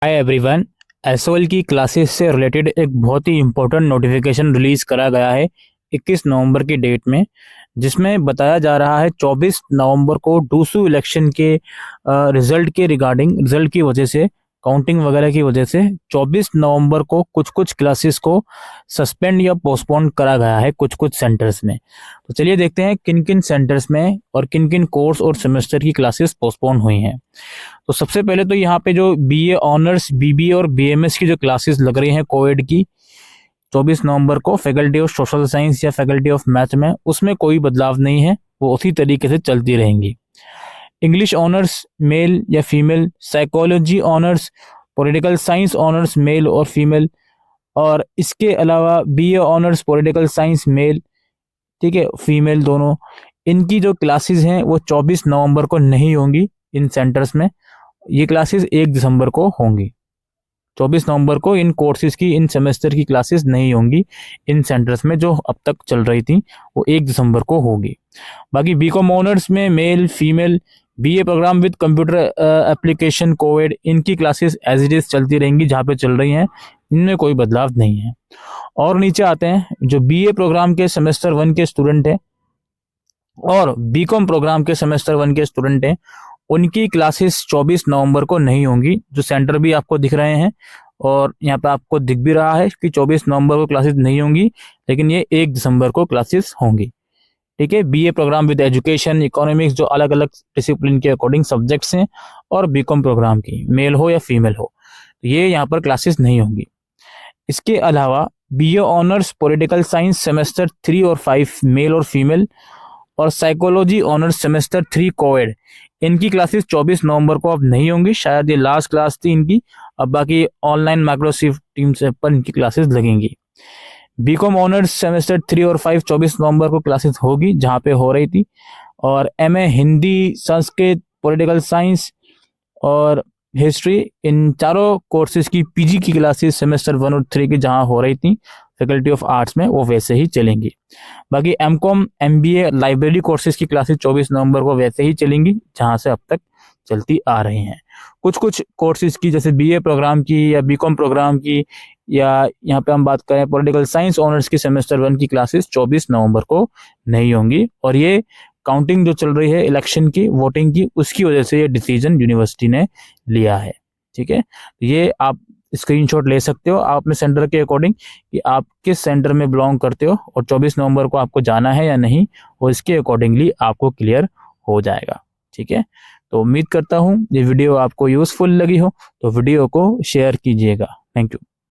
Hi everyone. SOL की classes से related एक बहुत ही इम्पोर्टेंट नोटिफिकेशन रिलीज़ करा गया है 21 नवंबर की डेट में, जिसमें बताया जा रहा है 24 नवंबर को डूसू इलेक्शन के रिजल्ट की वजह से, काउंटिंग वगैरह की वजह से 24 नवंबर को कुछ कुछ क्लासेस को सस्पेंड या पोस्टपोन करा गया है कुछ कुछ सेंटर्स में। तो चलिए देखते हैं किन किन सेंटर्स में और किन किन कोर्स और सेमेस्टर की क्लासेस पोस्टपोन हुई हैं। तो सबसे पहले तो यहाँ पे जो बीए ऑनर्स, बीबीए और बीएमएस की जो क्लासेस लग रही हैं कोएड की 24 नवंबर को फैकल्टी ऑफ सोशल साइंस या फैकल्टी ऑफ मैथ में, उसमें कोई बदलाव नहीं है, वो उसी तरीके से चलती रहेंगी। इंग्लिश ऑनर्स मेल या female, psychology honours, political science honours male और फीमेल, और इसके अलावा BA honours political science male, ठीक है, फीमेल दोनों, इनकी जो क्लासेस हैं वो 24 नवंबर को नहीं होंगी इन सेंटर्स में। ये क्लासेस 1 दिसंबर को होंगी। 24 नवंबर को इन कोर्सेज की, इन सेमेस्टर की क्लासेस नहीं होंगी इन सेंटर्स में जो अब तक चल रही थी, वो 1 दिसंबर को होगी। बाकी बीकॉम ऑनर्स में male female, BA program with computer application coed, इनकी क्लासेस एज इट इज चलती रहेंगी जहाँ पे चल रही हैं, इनमें कोई बदलाव नहीं है। और नीचे आते हैं, जो बीए प्रोग्राम के सेमेस्टर 1 के स्टूडेंट हैं और बीकॉम प्रोग्राम के सेमेस्टर 1 के स्टूडेंट हैं, उनकी क्लासेस 24 नवंबर को नहीं होंगी। जो सेंटर भी आपको दिख रहे हैं और यहाँ पे आपको दिख भी रहा है कि 24 नवंबर को क्लासेस नहीं होंगी, लेकिन ये 1 दिसंबर को क्लासेस होंगी। ठीक है, BA program with education, economics, जो अलग अलग डिसिप्लिन के अकॉर्डिंग सब्जेक्ट्स हैं, और बीकॉम प्रोग्राम की मेल हो या फीमेल हो, ये यहाँ पर क्लासेस नहीं होंगी। इसके अलावा BA honours political science semester 3 और 5 मेल और फीमेल, और साइकोलॉजी ऑनर्स सेमेस्टर 3 कोएड, इनकी क्लासेस 24 नवंबर को अब नहीं होंगी। शायद ये लास्ट क्लास थी इनकी, अब बाकी ऑनलाइन माइक्रोसॉफ्ट टीम से पर इनकी क्लासेस लगेंगी। बीकॉम ऑनर्स सेमेस्टर 3 और 5 24 नवंबर को क्लासेस होगी जहाँ पे हो रही थी, और MA Hindi, Sanskrit, political science और हिस्ट्री, इन चारों कोर्सेज की पीजी की क्लासेस सेमेस्टर 1 और 3 की जहाँ हो रही थी फैकल्टी ऑफ आर्ट्स में, वो वैसे ही चलेंगी। बाकी एमकॉम, एमबीए, लाइब्रेरी कोर्सेज की क्लासेस 24 नवंबर को वैसे ही चलेंगी जहाँ से अब तक चलती आ रही हैं। कुछ कुछ कोर्सेज की, जैसे बीए प्रोग्राम की या बीकॉम प्रोग्राम की, या यहाँ पे हम बात करें पॉलिटिकल साइंस ऑनर्स की सेमेस्टर 1 की क्लासेस 24 नवंबर को नहीं होंगी। और ये काउंटिंग जो चल रही है इलेक्शन की, वोटिंग की, उसकी वजह से ये डिसीजन यूनिवर्सिटी ने लिया है। ठीक है, ये आप स्क्रीनशॉट ले सकते हो आप अपने सेंटर के अकॉर्डिंग कि आप किस सेंटर में बिलोंग करते हो और 24 नवंबर को आपको जाना है या नहीं, और इसके अकॉर्डिंगली आपको क्लियर हो जाएगा। ठीक है, तो उम्मीद करता हूँ ये वीडियो आपको यूजफुल लगी हो, तो वीडियो को शेयर कीजिएगा। Thank you.